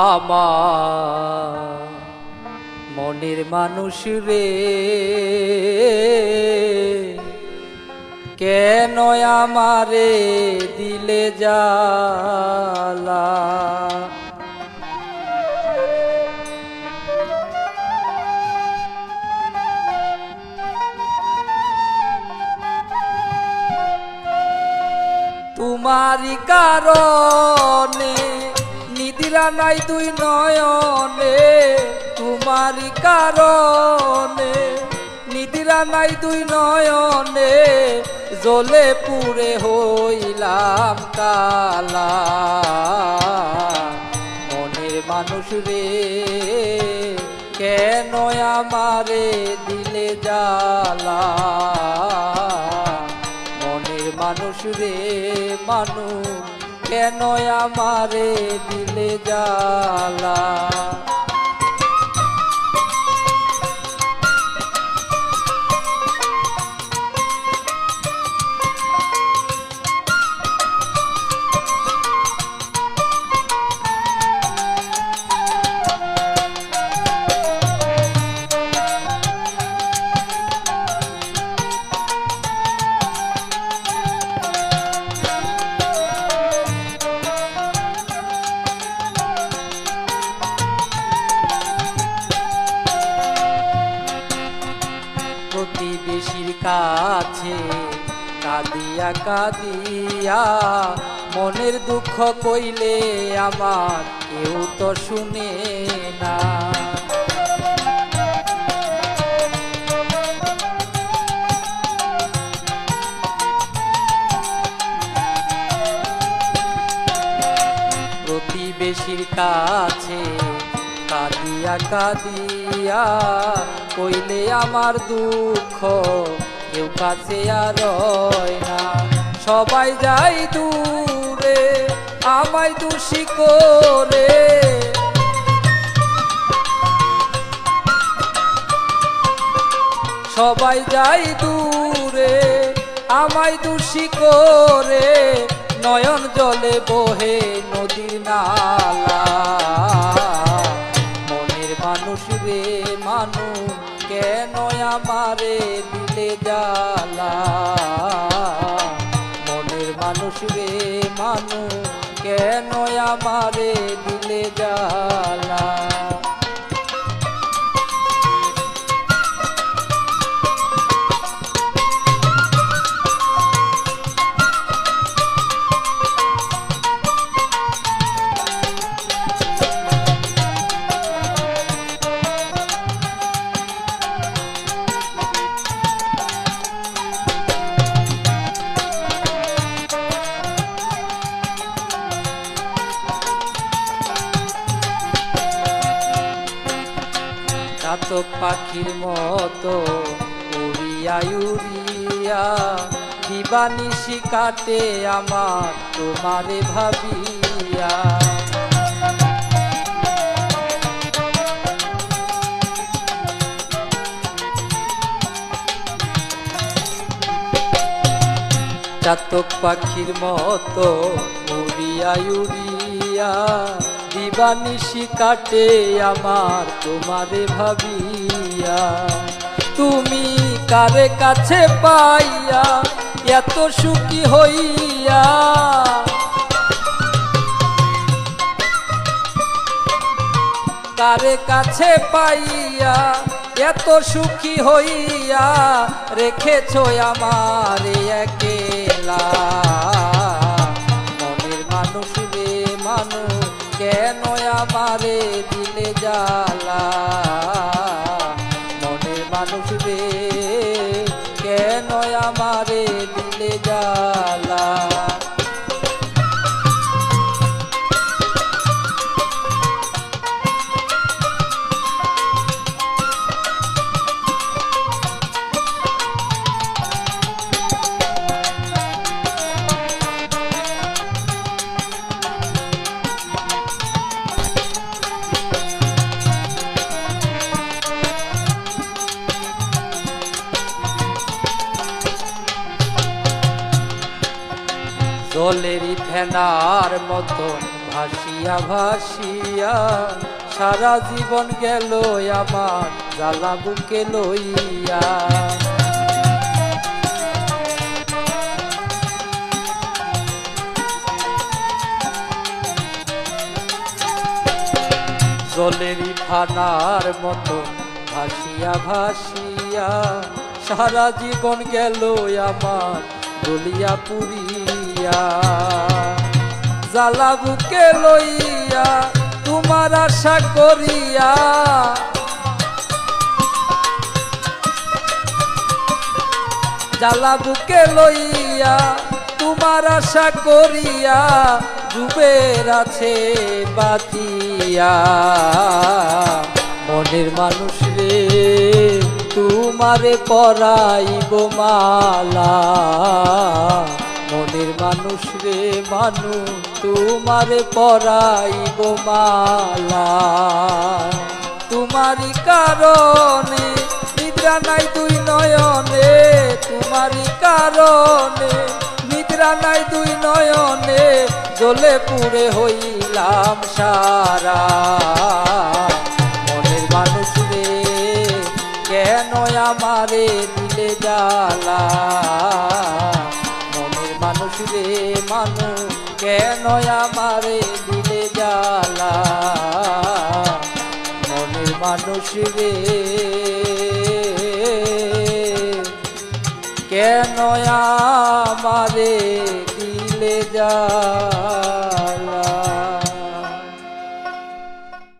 আমার মনের মানুষ রে, কেন আমারে দিলে জ্বালা। তোমারি কারণে নিদ্রা নাই দুই নয়নে, তোমারি কারণে নিদ্রা নাই দুই নয়নে, জ্বলে পুড়ে হইলাম কালা। মনের মানুষ রে, কেন আমারে দিলে জ্বালা। মনের মানুষ রে মানুষ, কেন আমারে দিলে জ্বালা। প্রতিবেশীর কাছে কাঁদিয়া কাঁদিয়া মনের দুঃখ কইলে আমার কেউ তো শুনে না। প্রতিবেশীর কাছে কাঁদিয়া কাঁদিয়া কইলে আমার দুঃখ কেউ কাছে আর রয় না। সবাই যাই দূরে আমায় দোষী করে, সবাই যাই দূরে আমায় দোষী করে, নয়ন জলে বহে নদীর নালা। মনের মানুষ রে মানুষ, কেন আমারে দিলে জ্বালা। মনের মানুষ রে মানুষ, কেন আমারে দিলে জ্বালা। চাতক পাখির মতো উড়িয়া উড়িয়া দিবানিশি কাটে আমার তোমারে ভাবিয়া। চাতক পাখির মতো উড়িয়া উড়িয়া দিবানিশি কাটে আমার তোমারে ভাবিয়া। তুমি কারে কাছে পাইয়া এত সুখী হইয়া, কারে কাছে পাইয়া এত সুখী হইয়া, রেখেছ আমার একলা। মনের মানুষ রে মানুষ, কেন আমারে দিলে জ্বালা। মনের মানুষ রে, কেন আমারে দিলে জ্বালা। জলেরই ফেনার মতো ভাসিয়া ভাসিয়া সারা জীবন গেল আমার জ্বালা বুকে লইয়া। জলেরই ফানার মতো ভাসিয়া ভাসিয়া সারা জীবন গেল আমার গলিয়া পুরিয়া। জ্বালা বুকে লইয়া তোমার আশা করিয়া, জ্বালা বুকে লইয়া তোমার আশা করিয়া ডুবের আছে বাতিয়া। মনের মানুষ রে তোমারে পরাইব মালা, মনের মানুষ রে মানুষ তোমারে পরাইব মালা। তোমারই কারণে নিদ্রা নাই দুই নয়নে, তোমারই কারণে নিদ্রা নাই দুই নয়নে, জ্বলে পুড়ে হইলাম সারা। মনের মানুষ রে কেন আমারে দিলে জ্বালা, মনের মানুষ রে মানুষ কেন আমারে দিলে জ্বালা। মনের মানুষ রে কেন আমারে দিলে জ্বালা।